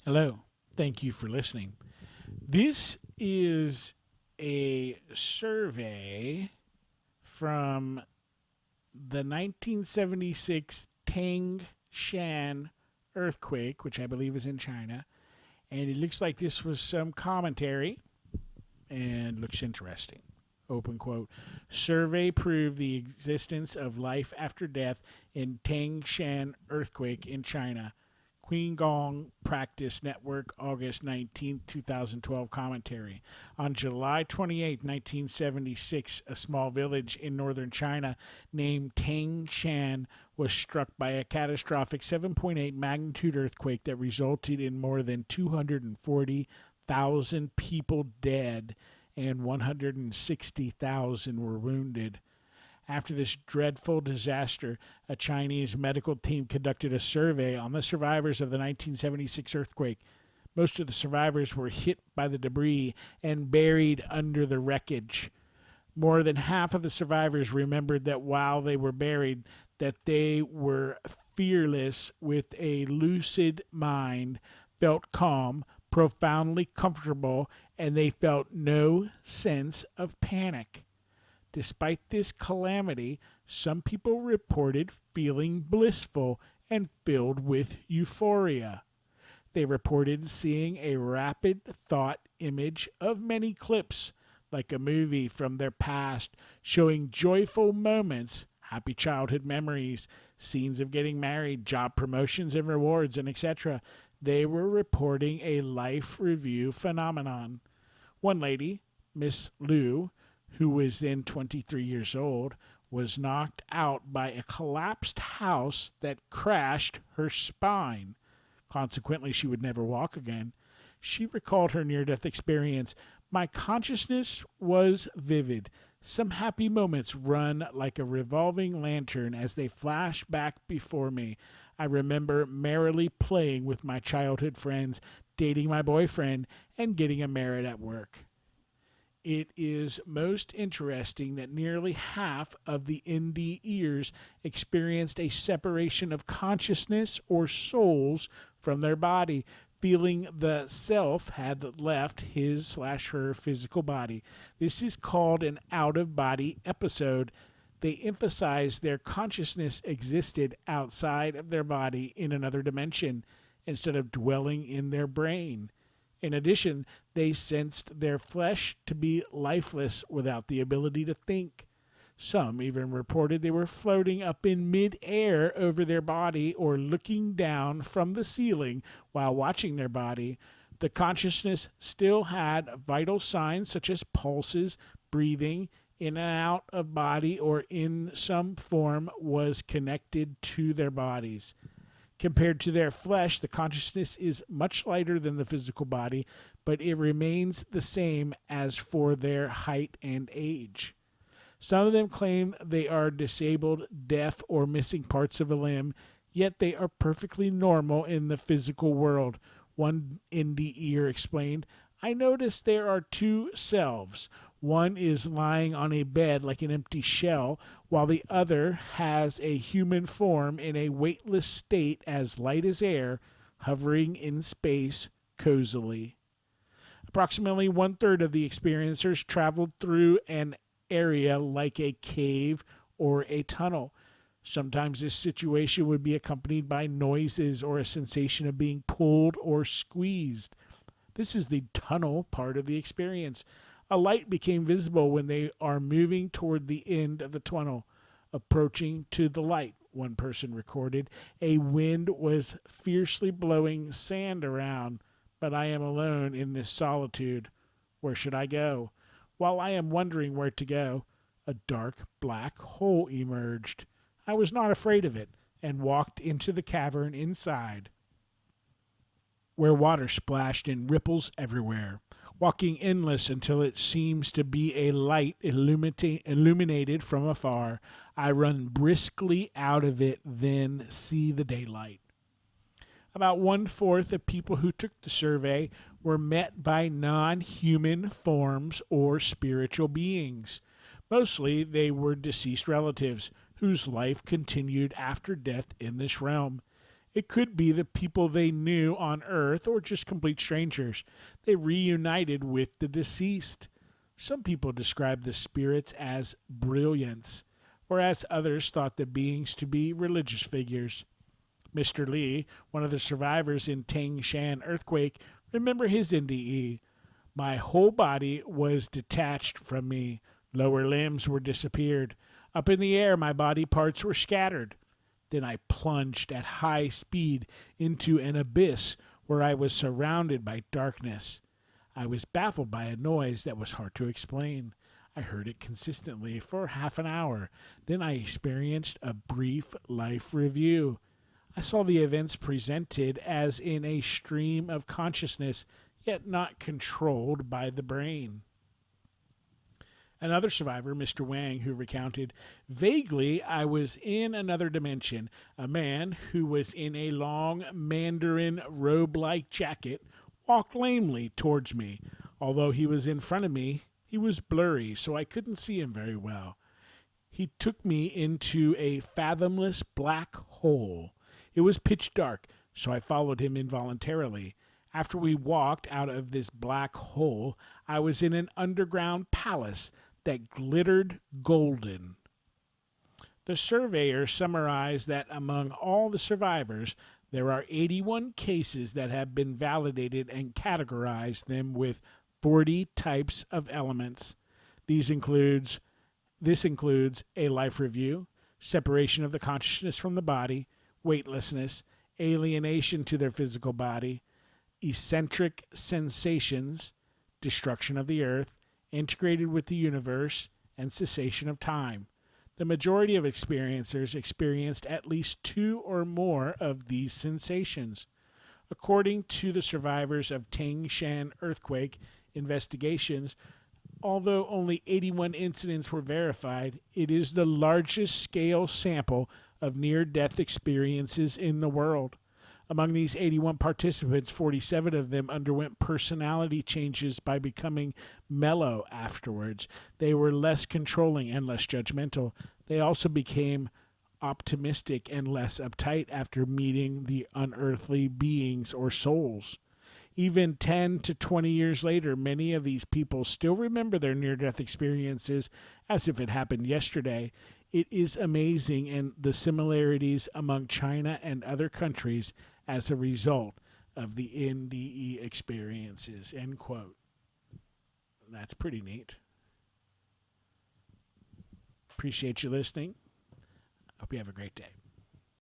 Hello. Thank you for listening. This is a survey from the 1976 Tang Shan Earthquake, which I believe is in China. And it looks like this was some commentary and looks interesting. Open quote. Survey proved the existence of life after death in Tang Shan Earthquake in China. Qigong Practice Network, August 19, 2012 commentary. On July 28, 1976, a small village in northern China named Tang Shan was struck by a catastrophic 7.8 magnitude earthquake that resulted in more than 240,000 people dead and 160,000 were wounded. After this dreadful disaster, a Chinese medical team conducted a survey on the survivors of the 1976 earthquake. Most of the survivors were hit by the debris and buried under the wreckage. More than half of the survivors remembered that while they were buried, that they were fearless with a lucid mind, felt calm, profoundly comfortable, and they felt no sense of panic. Despite this calamity, some people reported feeling blissful and filled with euphoria. They reported seeing a rapid thought image of many clips, like a movie from their past, showing joyful moments, happy childhood memories, scenes of getting married, job promotions and rewards, and etc. They were reporting a life review phenomenon. One lady, Miss Liu, who was then 23 years old, was knocked out by a collapsed house that crashed her spine. Consequently, she would never walk again. She recalled her near death experience. My consciousness was vivid. Some happy moments run like a revolving lantern as they flash back before me. I remember merrily playing with my childhood friends, dating my boyfriend, and getting a merit at work. It is most interesting that nearly half of the NDERs experienced a separation of consciousness or souls from their body, feeling the self had left his/her physical body. This is called an out of body episode. They emphasize their consciousness existed outside of their body in another dimension instead of dwelling in their brain. In addition, they sensed their flesh to be lifeless without the ability to think. Some even reported they were floating up in mid-air over their body or looking down from the ceiling while watching their body. The consciousness still had vital signs such as pulses, breathing, in and out of body, or in some form was connected to their bodies. Compared to their flesh, the consciousness is much lighter than the physical body, but it remains the same as for their height and age. Some of them claim they are disabled, deaf, or missing parts of a limb, yet they are perfectly normal in the physical world. One indie ear explained, I noticed there are two selves. One is lying on a bed like an empty shell, while the other has a human form in a weightless state as light as air, hovering in space cozily. Approximately one third of the experiencers traveled through an area like a cave or a tunnel. Sometimes this situation would be accompanied by noises or a sensation of being pulled or squeezed. This is the tunnel part of the experience. A light became visible when they are moving toward the end of the tunnel, approaching to the light, one person recorded. A wind was fiercely blowing sand around, but I am alone in this solitude. Where should I go? While I am wondering where to go, a dark black hole emerged. I was not afraid of it and walked into the cavern inside, where water splashed in ripples everywhere, walking endless until it seems to be a light illuminated from afar. I run briskly out of it, then see the daylight. About one fourth of people who took the survey were met by non human forms or spiritual beings. Mostly they were deceased relatives whose life continued after death in this realm. It could be the people they knew on Earth or just complete strangers. They reunited with the deceased. Some people described the spirits as brilliance, whereas others thought the beings to be religious figures. Mr. Lee, one of the survivors in Tang Shan Earthquake, remembered his NDE. My whole body was detached from me. Lower limbs were disappeared. Up in the air, my body parts were scattered. Then I plunged at high speed into an abyss where I was surrounded by darkness. I was baffled by a noise that was hard to explain. I heard it consistently for half an hour. Then I experienced a brief life review. I saw the events presented as in a stream of consciousness, yet not controlled by the brain. Another survivor, Mr. Wang, who recounted, vaguely, I was in another dimension. A man who was in a long Mandarin robe-like jacket walked lamely towards me. Although he was in front of me, he was blurry, so I couldn't see him very well. He took me into a fathomless black hole. It was pitch dark, so I followed him involuntarily. After we walked out of this black hole, I was in an underground palace that glittered golden. The surveyor summarized that among all the survivors, there are 81 cases that have been validated and categorized them with 40 types of elements. This includes a life review, separation of the consciousness from the body, weightlessness, alienation to their physical body, eccentric sensations, destruction of the earth, integrated with the universe, and cessation of time. The majority of experiencers experienced at least 2 or more of these sensations. According to the survivors of Tang Shan Earthquake investigations, although only 81 incidents were verified, it is the largest scale sample of near-death experiences in the world. Among these 81 participants, 47 of them underwent personality changes by becoming mellow afterwards. They were less controlling and less judgmental. They also became optimistic and less uptight after meeting the unearthly beings or souls. Even 10 to 20 years later, many of these people still remember their near-death experiences as if it happened yesterday. It is amazing and the similarities among China and other countries as a result of the NDE experiences, end quote. That's pretty neat. Appreciate you listening. Hope you have a great day.